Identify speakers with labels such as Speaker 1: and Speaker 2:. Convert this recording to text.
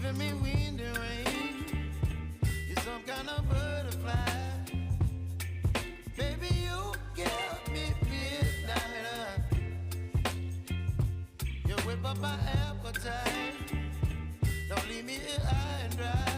Speaker 1: giving me wind and rain. You're some kind of butterfly. Baby, you give me midnight. You whip up my appetite. Don't leave me here high and dry.